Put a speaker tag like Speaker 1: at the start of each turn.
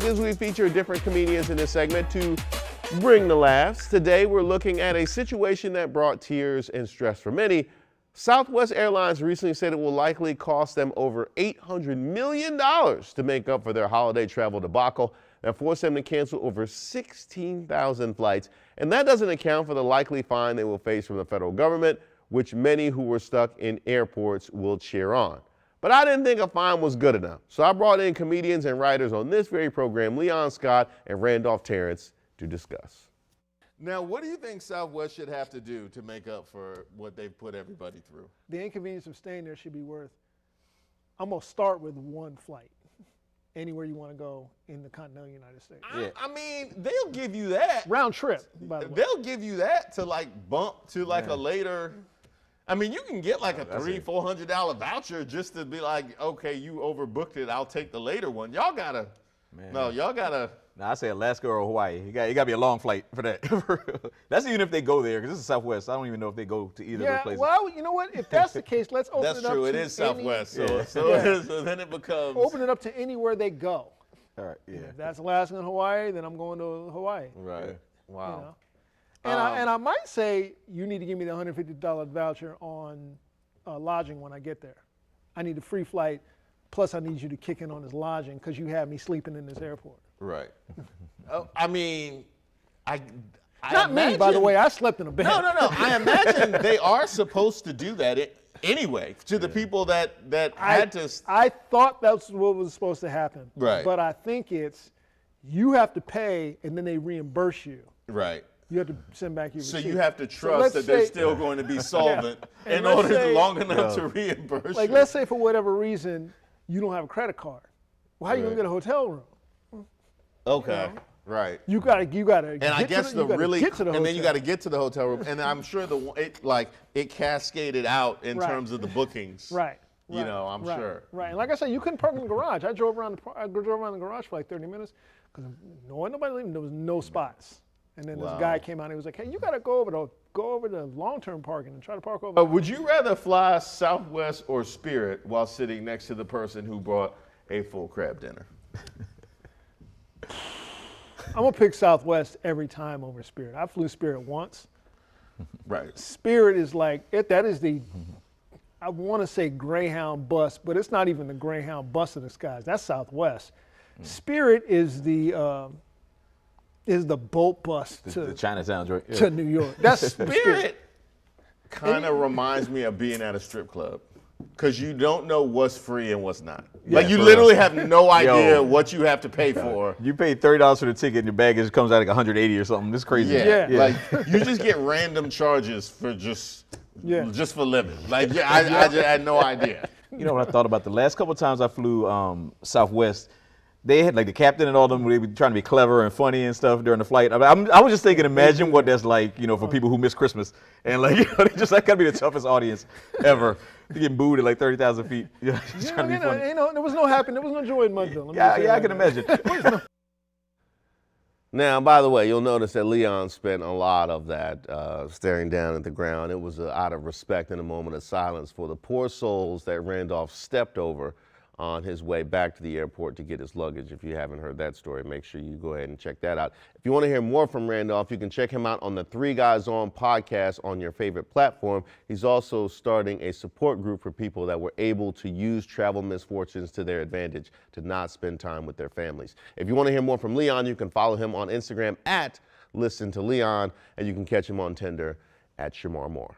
Speaker 1: As we feature different comedians in this segment to bring the laughs, today we're looking at a situation that brought tears and stress for many. Southwest Airlines recently said it will likely cost them over $800 million to make up for their holiday travel debacle that forced them to cancel over 16,000 flights. And that doesn't account for the likely fine they will face from the federal government, which many who were stuck in airports will cheer on. But I didn't think a fine was good enough, so I brought in comedians and writers on this very program, Leon Scott and Randolph Terrance, to discuss.
Speaker 2: Now, what do you think Southwest should have to do to make up for what they've put everybody through?
Speaker 3: The inconvenience of staying there should be worth, I'm going to start with one flight, anywhere you want to go in the continental United States.
Speaker 2: I mean, they'll give you that.
Speaker 3: Round trip, by the way.
Speaker 2: They'll give you that to like bump to like a later. I mean, you can get like a $300-400 voucher just to be like, okay, you overbooked it. I'll take the later one. Y'all gotta. No, y'all gotta.
Speaker 4: I say Alaska or Hawaii. You got to be a long flight for that. That's even if they go there, because this is Southwest. I don't even know if they go to either of those places.
Speaker 3: Well, you know what? If that's the case, let's open it up to
Speaker 2: That's true. It is Southwest. So then it becomes.
Speaker 3: Open it up to anywhere they go.
Speaker 4: All right, yeah.
Speaker 3: If that's Alaska and Hawaii, then I'm going to Hawaii.
Speaker 2: Right. Wow.
Speaker 3: You know? And I might say you need to give me the $150 voucher on lodging when I get there. I need a free flight, plus I need you to kick in on this lodging because you have me sleeping in this airport.
Speaker 2: Right. I mean, I
Speaker 3: Not
Speaker 2: imagine,
Speaker 3: me, by the way. I slept in a bed.
Speaker 2: No. I imagine they are supposed to do that anyway to the people that had to.
Speaker 3: I thought that's what was supposed to happen.
Speaker 2: Right.
Speaker 3: But I think it's you have to pay and then they reimburse you.
Speaker 2: Right.
Speaker 3: You have to send back your receipt.
Speaker 2: So you have to trust that they're still going to be solvent in order long enough to reimburse you.
Speaker 3: Let's say for whatever reason you don't have a credit card. Well, how are you going to get a hotel room?
Speaker 2: Okay.
Speaker 3: You know?
Speaker 2: Right.
Speaker 3: You gotta.
Speaker 2: And I guess then you got to get to the hotel room, and I'm sure it cascaded out in terms of the bookings.
Speaker 3: Right.
Speaker 2: You know, I'm sure.
Speaker 3: Right. And like I said, you couldn't park in the garage. I drove around the garage for like 30 minutes because nobody leaving. There was no spots. And then this guy came out and he was like, "Hey, you got to go over the long-term parking and try to park over."
Speaker 2: Would you rather fly Southwest or Spirit while sitting next to the person who brought a full crab dinner?
Speaker 3: I'm gonna pick Southwest every time over Spirit. I flew Spirit once.
Speaker 2: Right.
Speaker 3: Spirit is like that is the, I want to say Greyhound bus, but it's not even the Greyhound bus of the skies. That's Southwest. Spirit is the boat bus to
Speaker 4: the Chinatown, right? Yeah.
Speaker 3: to New York. That's
Speaker 2: Spirit. Kind of reminds me of being at a strip club. Because you don't know what's free and what's not.
Speaker 3: Yeah,
Speaker 2: like you literally have no idea what you have to pay for.
Speaker 4: You pay $30 for the ticket and your baggage comes out like 180 or something. This is crazy.
Speaker 3: Yeah.
Speaker 2: Like you just get random charges for just for living. Like I just had no idea.
Speaker 4: You know what I thought about the last couple of times I flew Southwest, they had like the captain and all of them, they were trying to be clever and funny and stuff during the flight. I was just thinking, imagine what that's like, for people who miss Christmas. And that gotta be the toughest audience ever. They're getting booed at like 30,000 feet. Trying to be funny.
Speaker 3: There was no happiness. There was no joy in Mudville.
Speaker 4: Yeah, I can imagine.
Speaker 1: Now, by the way, you'll notice that Leon spent a lot of that staring down at the ground. It was out of respect and a moment of silence for the poor souls that Randolph stepped over on his way back to the airport to get his luggage. If you haven't heard that story, make sure you go ahead and check that out. If you want to hear more from Randolph, you can check him out on the Three Guys On podcast on your favorite platform. He's also starting a support group for people that were able to use travel misfortunes to their advantage to not spend time with their families. If you want to hear more from Leon, you can follow him on Instagram at ListenToLeon, and you can catch him on Tinder at Shamar Moore.